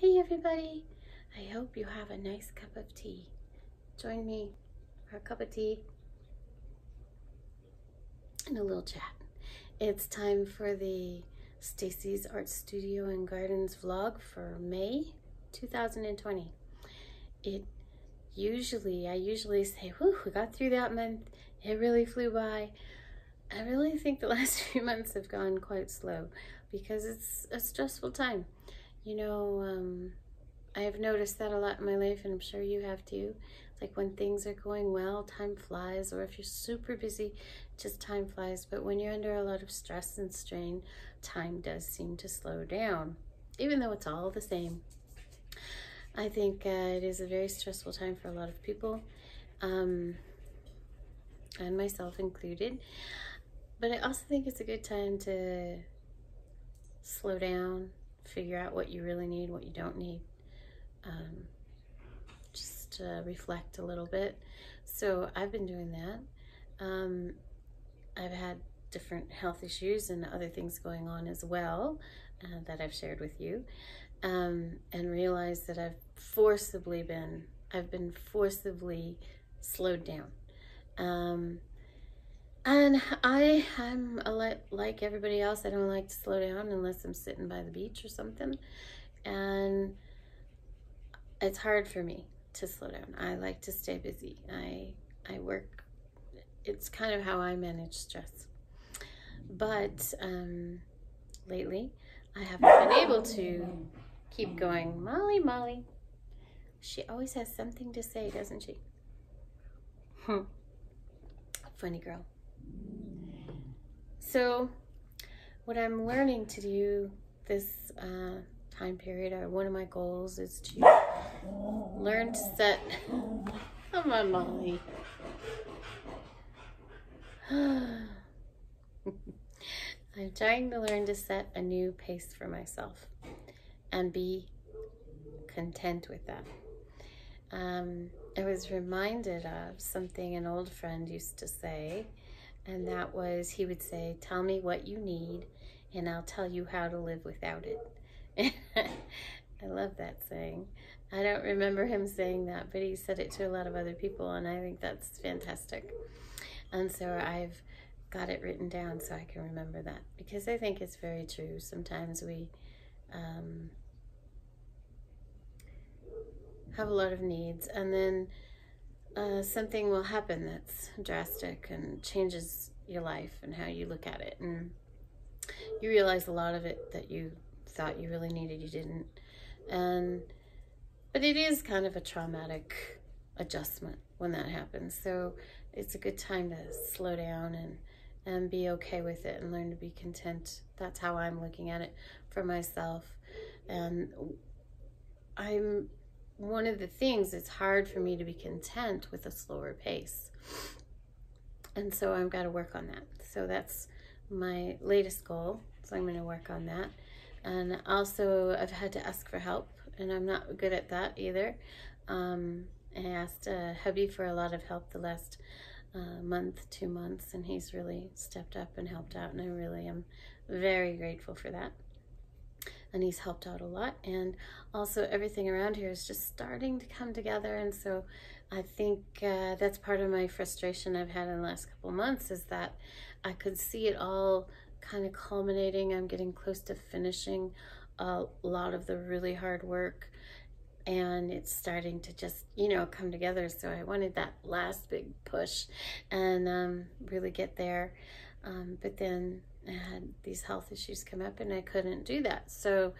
Hey everybody, I hope you have a nice cup of tea. Join me for a cup of tea and a little chat. It's time for the Stacy's Art Studio and Gardens vlog for May 2020. I usually say, whew, we got through that month. It really flew by. I really think the last few months have gone quite slow because it's a stressful time. You know, I've noticed that a lot in my life, and I'm sure you have too. It's like when things are going well, time flies, or if you're super busy, just time flies. But when you're under a lot of stress and strain, time does seem to slow down, even though it's all the same. I think it is a very stressful time for a lot of people, and myself included. But I also think it's a good time to slow down, figure out what you really need, what you don't need. Just reflect a little bit. So I've been doing that. I've had different health issues and other things going on as well that I've shared with you, and realized that I've been forcibly slowed down. And I'm like everybody else. I don't like to slow down unless I'm sitting by the beach or something. And it's hard for me to slow down. I like to stay busy. I work. It's kind of how I manage stress. But lately, I haven't been able to keep going. Molly. She always has something to say, doesn't she? Funny girl. So what I'm learning to do this time period, or one of my goals, is to learn to set, come on Molly. I'm trying to learn to set a new pace for myself and be content with that. I was reminded of something an old friend used to say, and that was, he would say, tell me what you need and I'll tell you how to live without it. I love that saying. I don't remember him saying that, but he said it to a lot of other people, and I think that's fantastic. And so I've got it written down so I can remember that, because I think it's very true. Sometimes we have a lot of needs, and then something will happen that's drastic and changes your life and how you look at it, and you realize a lot of it that you thought you really needed, you didn't. But it is kind of a traumatic adjustment when that happens, so it's a good time to slow down and be okay with it and learn to be content. That's how I'm looking at it for myself. And one of the things, it's hard for me to be content with a slower pace, and so I've got to work on that. So that's my latest goal, so I'm going to work on that. And also I've had to ask for help, and I'm not good at that either. I asked hubby for a lot of help the last month, 2 months, and he's really stepped up and helped out, and I really am very grateful for that. And he's helped out a lot, and also everything around here is just starting to come together. And so I think that's part of my frustration I've had in the last couple of months, is that I could see it all kind of culminating. I'm getting close to finishing a lot of the really hard work, and it's starting to just, come together. So I wanted that last big push and really get there. But then I had these health issues come up and I couldn't do that. So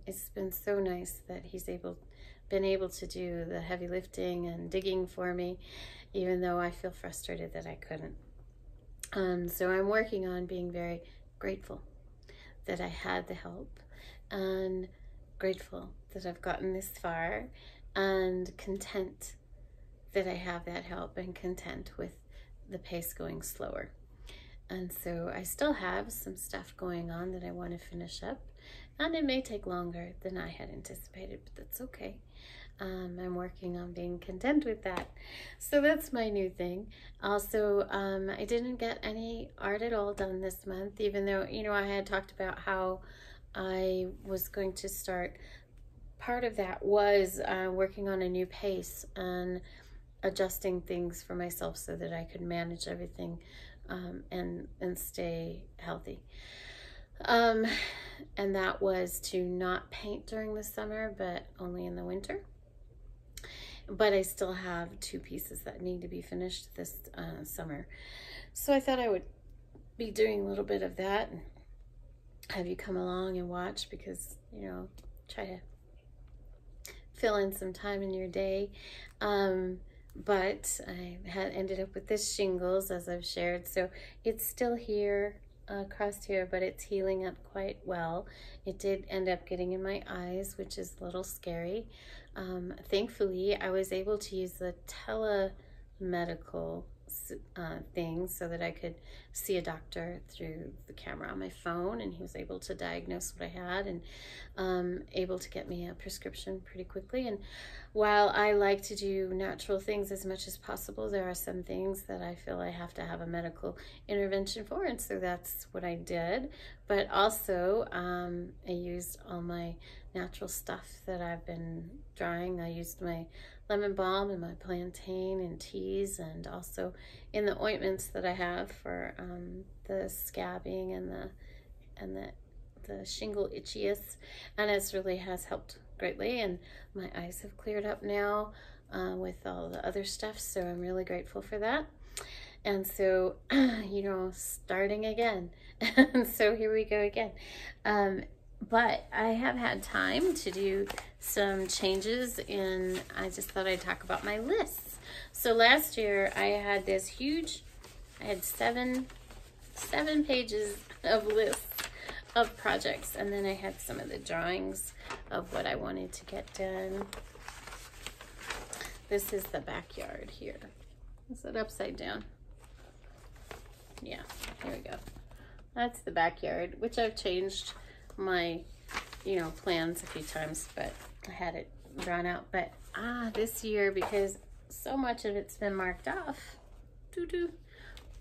it's been so nice that he's been able to do the heavy lifting and digging for me, even though I feel frustrated that I couldn't. So I'm working on being very grateful that I had the help, and grateful that I've gotten this far, and content that I have that help, and content with the pace going slower. And so I still have some stuff going on that I want to finish up, and it may take longer than I had anticipated, but that's okay. I'm working on being content with that. So that's my new thing. Also, I didn't get any art at all done this month, even though, I had talked about how I was going to start part of that was working on a new pace and adjusting things for myself so that I could manage everything and stay healthy. And that was to not paint during the summer, but only in the winter. But I still have 2 pieces that need to be finished this summer. So I thought I would be doing a little bit of that and have you come along and watch, because, you know, try to fill in some time in your day. But I had ended up with this shingles, as I've shared. So it's still here, across here, but it's healing up quite well. It did end up getting in my eyes, which is a little scary. Thankfully, I was able to use the telemedical thing so that I could see a doctor through the camera on my phone, and he was able to diagnose what I had and able to get me a prescription pretty quickly. And while I like to do natural things as much as possible, there are some things that I feel I have to have a medical intervention for, and so that's what I did. But also I used all my natural stuff that I've been drying. I used my lemon balm and my plantain and teas, and also in the ointments that I have for the scabbing and the shingle itchiness, and it really has helped greatly. And my eyes have cleared up now with all the other stuff, so I'm really grateful for that. And so, you know, starting again. And so here we go again. But I have had time to do some changes in, I just thought I'd talk about my lists. So last year I had this huge, I had seven pages of lists of projects, and then I had some of the drawings of what I wanted to get done. This is the backyard here. Is it upside down? Yeah, here we go. That's the backyard, which I've changed my, you know, plans a few times, but I had it drawn out. But this year, because so much of it's been marked off,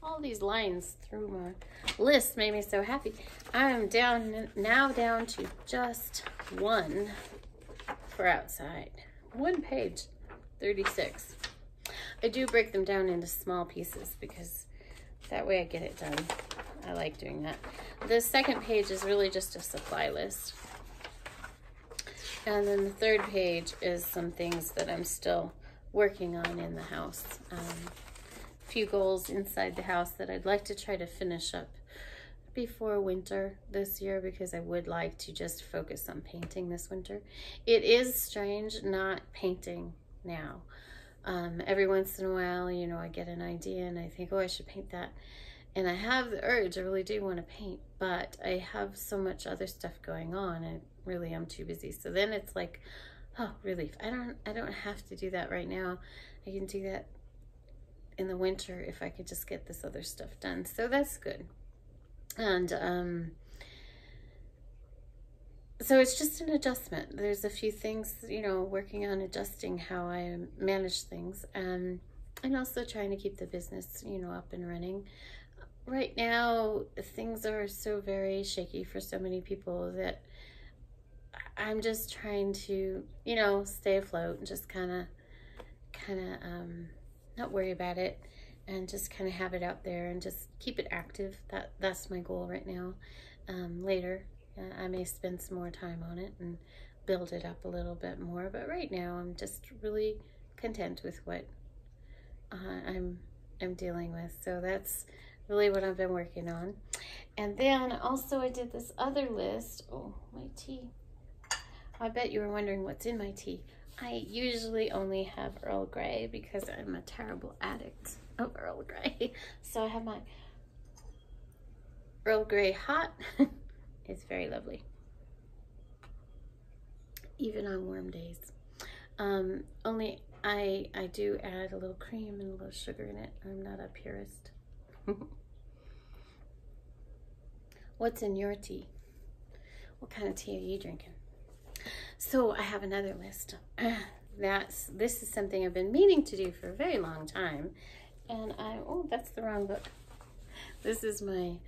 all these lines through my list made me so happy. I'm now down to just one for outside. 1 page, 36. I do break them down into small pieces because that way I get it done. I like doing that. The second page is really just a supply list. And then the third page is some things that I'm still working on in the house. A few goals inside the house that I'd like to try to finish up before winter this year, because I would like to just focus on painting this winter. It is strange not painting now. Every once in a while, you know, I get an idea and I think, oh, I should paint that. And I have the urge, I really do want to paint, but I have so much other stuff going on and really I'm too busy. So then it's like, oh, relief. I don't have to do that right now. I can do that in the winter if I could just get this other stuff done. So that's good. And so it's just an adjustment. There's a few things, you know, working on adjusting how I manage things, and also trying to keep the business, you know, up and running. Right now, things are so very shaky for so many people that I'm just trying to, you know, stay afloat and just kind of not worry about it, and just kind of have it out there and just keep it active. That's my goal right now. Later, I may spend some more time on it and build it up a little bit more, but right now I'm just really content with what I'm dealing with. So that's really what I've been working on. And then also I did this other list. Oh, my tea. I bet you were wondering what's in my tea. I usually only have Earl Grey because I'm a terrible addict of Earl Grey. So I have my Earl Grey hot. It's very lovely, even on warm days. Only I do add a little cream and a little sugar in it. I'm not a purist. What's in your tea? What kind of tea are you drinking? So I have another list. This is something I've been meaning to do for a very long time. And oh, that's the wrong book. This is my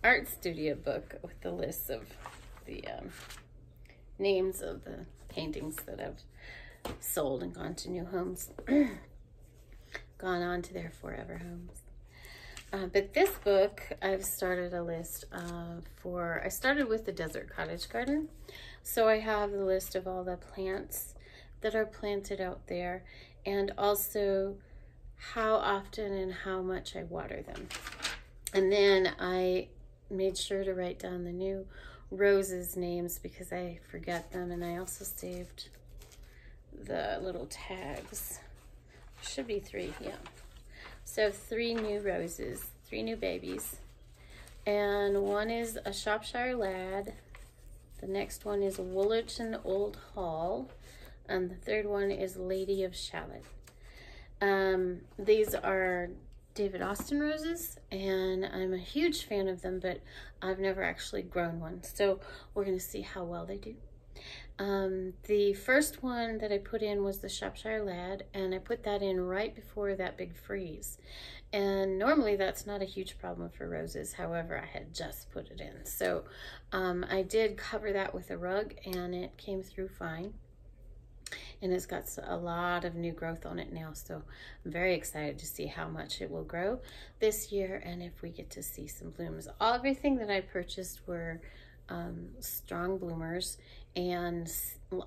art studio book with the lists of the names of the paintings that I've sold and gone to new homes, gone on to their forever homes. But this book, I've started a list I started with the Desert Cottage Garden. So I have the list of all the plants that are planted out there, and also how often and how much I water them. And then I made sure to write down the new roses names because I forget them, and I also saved the little tags. Should be 3, yeah. So 3 new roses, 3 new babies. And one is a Shropshire Lad. The next one is Woollerton Old Hall. And the third one is Lady of Shalott. These are David Austin roses, and I'm a huge fan of them, but I've never actually grown one. So we're going to see how well they do. The first one that I put in was the Shropshire Lad, and I put that in right before that big freeze. And normally that's not a huge problem for roses. However, I had just put it in. So I did cover that with a rug, and it came through fine. And it's got a lot of new growth on it now. So I'm very excited to see how much it will grow this year, and if we get to see some blooms. Everything that I purchased were strong bloomers and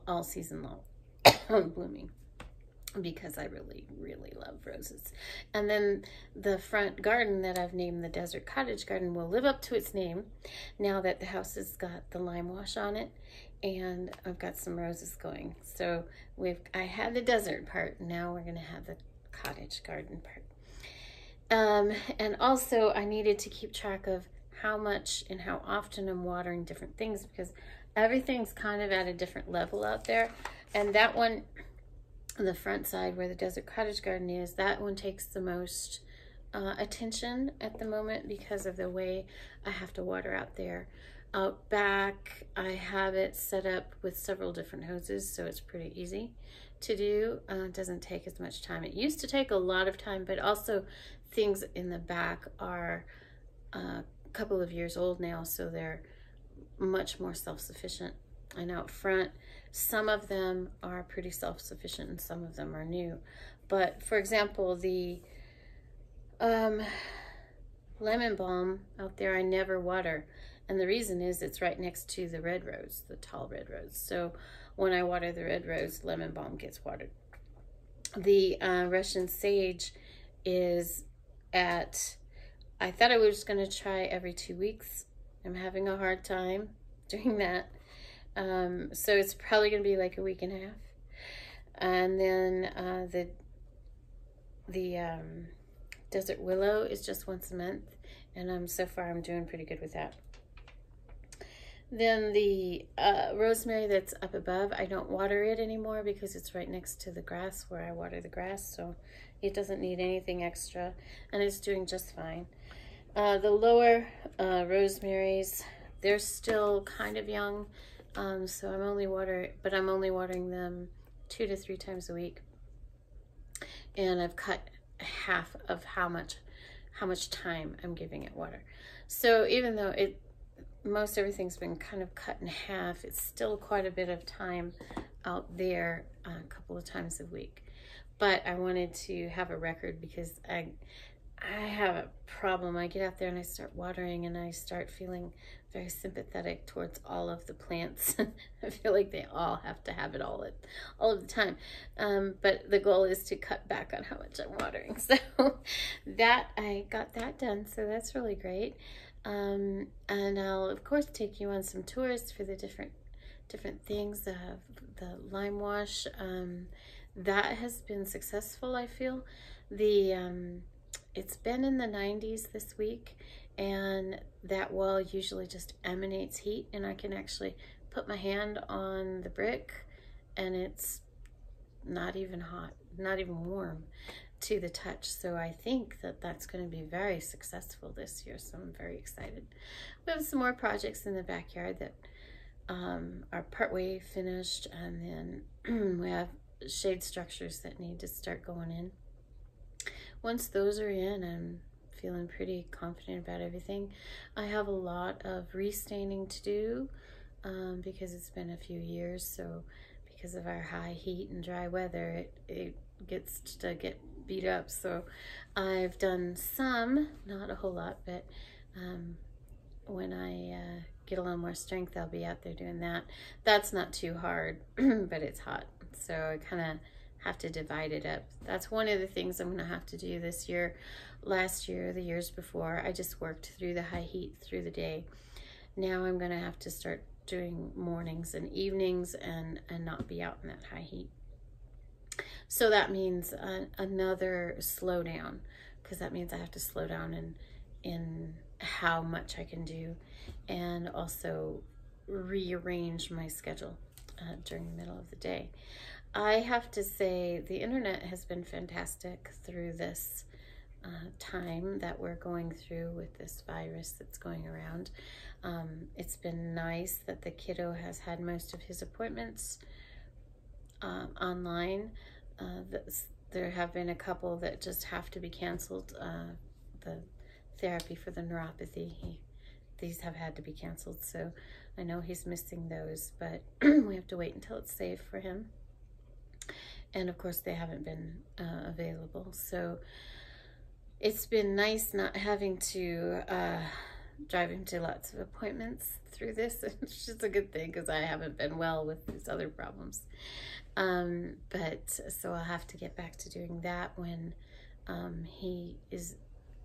all season long blooming, because I really, really love roses. And then the front garden that I've named the Desert Cottage Garden will live up to its name now that the house has got the lime wash on it, and I've got some roses going. So I had the desert part, now we're gonna have the cottage garden part. And also I needed to keep track of how much and how often I'm watering different things, because everything's kind of at a different level out there. And that one, on the front side where the Desert Cottage Garden is, that one takes the most attention at the moment because of the way I have to water out there. Out back, I have it set up with several different hoses, so it's pretty easy to do. It doesn't take as much time. It used to take a lot of time, but also things in the back are couple of years old now, so they're much more self-sufficient. And out front, some of them are pretty self-sufficient and some of them are new. But for example, the lemon balm out there, I never water, and the reason is it's right next to the red rose, the tall red rose. So when I water the red rose, lemon balm gets watered. The Russian sage is at, I thought I was going to try every 2 weeks. I'm having a hard time doing that. So it's probably going to be like a week and a half. And then the desert willow is just once a month. And so far I'm doing pretty good with that. Then the rosemary that's up above, I don't water it anymore because it's right next to the grass where I water the grass. So it doesn't need anything extra, and it's doing just fine. The lower rosemarys, they're still kind of young, so I'm only watering them 2 to 3 times a week, and I've cut half of how much time I'm giving it water. So even though most everything's been kind of cut in half, it's still quite a bit of time out there, a couple of times a week. But I wanted to have a record because I have a problem. I get out there and I start watering and I start feeling very sympathetic towards all of the plants. I feel like they all have to have it all of the time. But the goal is to cut back on how much I'm watering. So I got that done. So that's really great. And I'll of course take you on some tours for the different things. The lime wash, that has been successful, I feel. It's been in the 90s this week, and that wall usually just emanates heat, and I can actually put my hand on the brick and it's not even hot, not even warm to the touch. So I think that that's going to be very successful this year, so I'm very excited. We have some more projects in the backyard that are partway finished, and then we have shade structures that need to start going in. Once those are in, I'm feeling pretty confident about everything. I have a lot of restaining to do because it's been a few years, so because of our high heat and dry weather, it gets to get beat up. So I've done some, not a whole lot, but when I get a little more strength, I'll be out there doing that. That's not too hard, but it's hot. So I kind of have to divide it up. That's one of the things I'm going to have to do this year. Last year, the years before, I just worked through the high heat through the day. Now I'm going to have to start doing mornings and evenings and not be out in that high heat. So that means another slowdown, because that means I have to slow down in how much I can do, and also rearrange my schedule during the middle of the day. I have to say the internet has been fantastic through this time that we're going through with this virus that's going around. It's been nice that the kiddo has had most of his appointments online. There have been a couple that just have to be canceled. The therapy for the neuropathy, these have had to be canceled, so I know he's missing those, but we have to wait until it's safe for him. And of course they haven't been available, so it's been nice not having to drive him to lots of appointments through this. It's just a good thing, because I haven't been well with these other problems. But so I'll have to get back to doing that when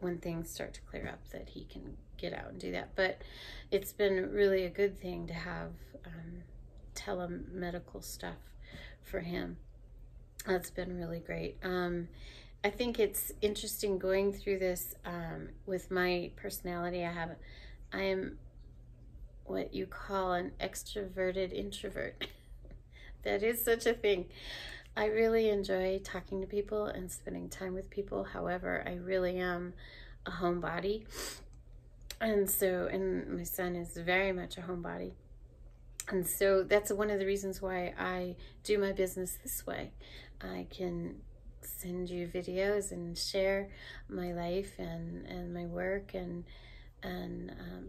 when things start to clear up, that he can get out and do that. But it's been really a good thing to have telemedical stuff for him. That's been really great. I think it's interesting going through this with my personality. I am what you call an extroverted introvert. That is such a thing. I really enjoy talking to people and spending time with people. However, I really am a homebody. And my son is very much a homebody. And so that's one of the reasons why I do my business this way. I can send you videos and share my life and my work and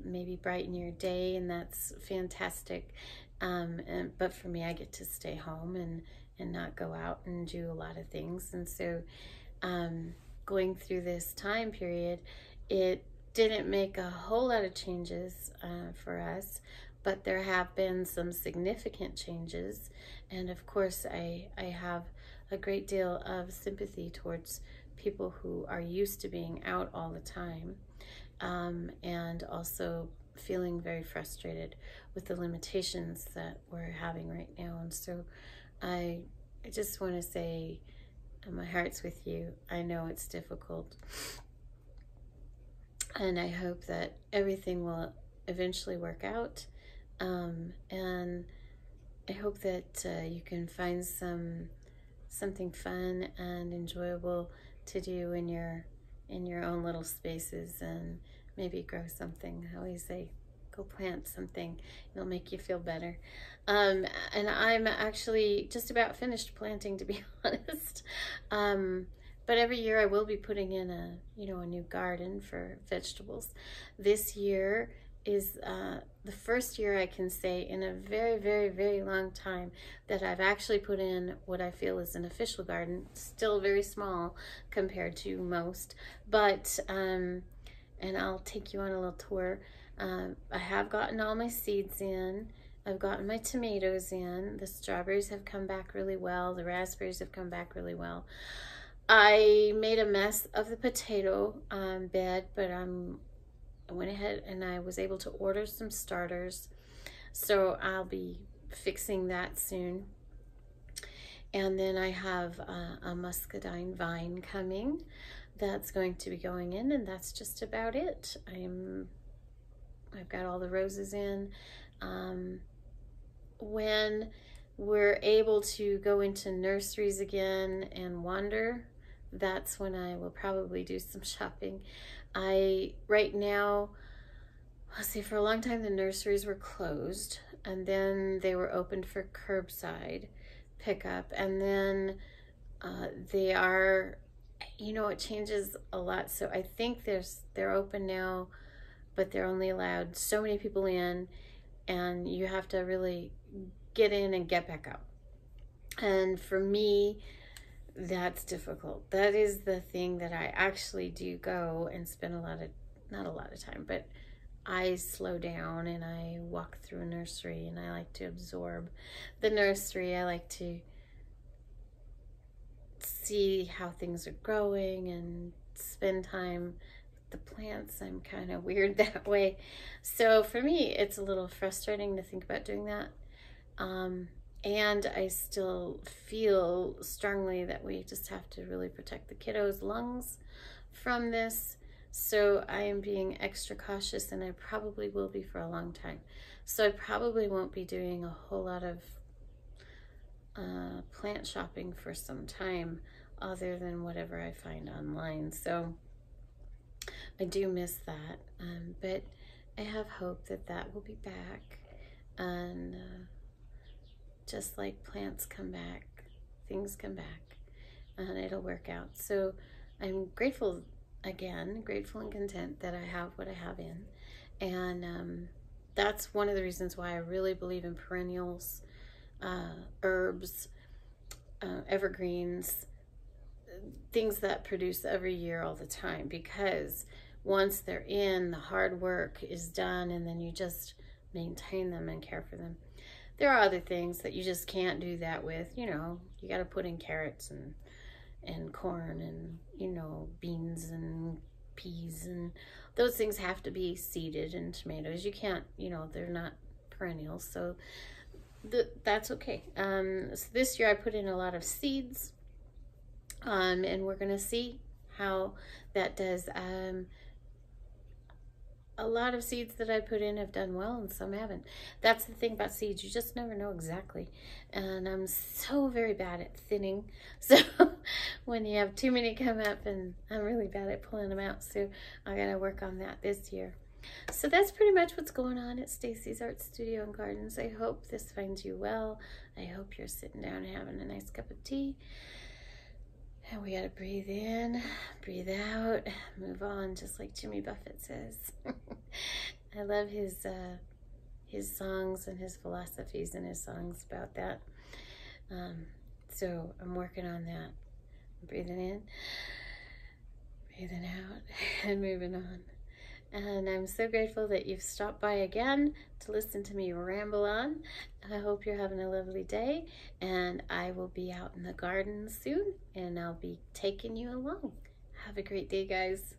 maybe brighten your day, and that's fantastic. But for me, I get to stay home and not go out and do a lot of things. And so going through this time period, it didn't make a whole lot of changes for us, but there have been some significant changes. And of course, I have a great deal of sympathy towards people who are used to being out all the time, and also feeling very frustrated with the limitations that we're having right now. And so I just want to say my heart's with you. I know it's difficult, and I hope that everything will eventually work out, and I hope that you can find something fun and enjoyable to do in your own little spaces, and maybe grow something. I always say, go plant something. It'll make you feel better. And I'm actually just about finished planting, to be honest. But every year I will be putting in a new garden for vegetables. This year is the first year I can say in a very, very, very long time that I've actually put in what I feel is an official garden. Still very small compared to most, but and I'll take you on a little tour. I have gotten all my seeds in. I've gotten my tomatoes in. The strawberries have come back really well. The raspberries have come back really well. I made a mess of the potato bed, but I went ahead and I was able to order some starters. So I'll be fixing that soon. And then I have a muscadine vine coming that's going to be going in, and that's just about it. I've got all the roses in. When we're able to go into nurseries again and wander, that's when I will probably do some shopping. Right now, let's see, for a long time the nurseries were closed, and then they were opened for curbside pickup, and then they are, it changes a lot. So I think they're open now, but they're only allowed so many people in, and you have to really get in and get back out. And for me, that's difficult. That is the thing that I actually do go and spend not a lot of time, but I slow down and I walk through a nursery and I like to absorb the nursery. I like to see how things are growing and spend time with the plants. I'm kind of weird that way. So for me, it's a little frustrating to think about doing that. And I still feel strongly that we just have to really protect the kiddos' lungs from this. So I am being extra cautious, and I probably will be for a long time. So I probably won't be doing a whole lot of plant shopping for some time, other than whatever I find online. So I do miss that, but I have hope that that will be back. And just like plants come back, things come back, and it'll work out. So I'm grateful again, grateful and content that I have what I have in. And that's one of the reasons why I really believe in perennials, herbs, evergreens, things that produce every year all the time, because once they're in, the hard work is done, and then you just maintain them and care for them. There are other things that you just can't do that with. You know, you got to put in carrots and corn and, you know, beans and peas, and those things have to be seeded, and tomatoes. You can't, you know, they're not perennials, so that's okay. So this year I put in a lot of seeds, and we're gonna see how that does. A lot of seeds that I put in have done well, and some haven't. That's the thing about seeds, you just never know exactly. And I'm so very bad at thinning, so when you have too many come up, and I'm really bad at pulling them out, so I gotta work on that this year. So that's pretty much what's going on at Stacy's Art Studio and Gardens. I hope this finds you well. I hope you're sitting down and having a nice cup of tea. And we gotta breathe in, breathe out, move on, just like Jimmy Buffett says. I love his songs and his philosophies and his songs about that. So I'm working on that. Breathing in, breathing out, and moving on. And I'm so grateful that you've stopped by again to listen to me ramble on. I hope you're having a lovely day, and I will be out in the garden soon, and I'll be taking you along. Have a great day, guys.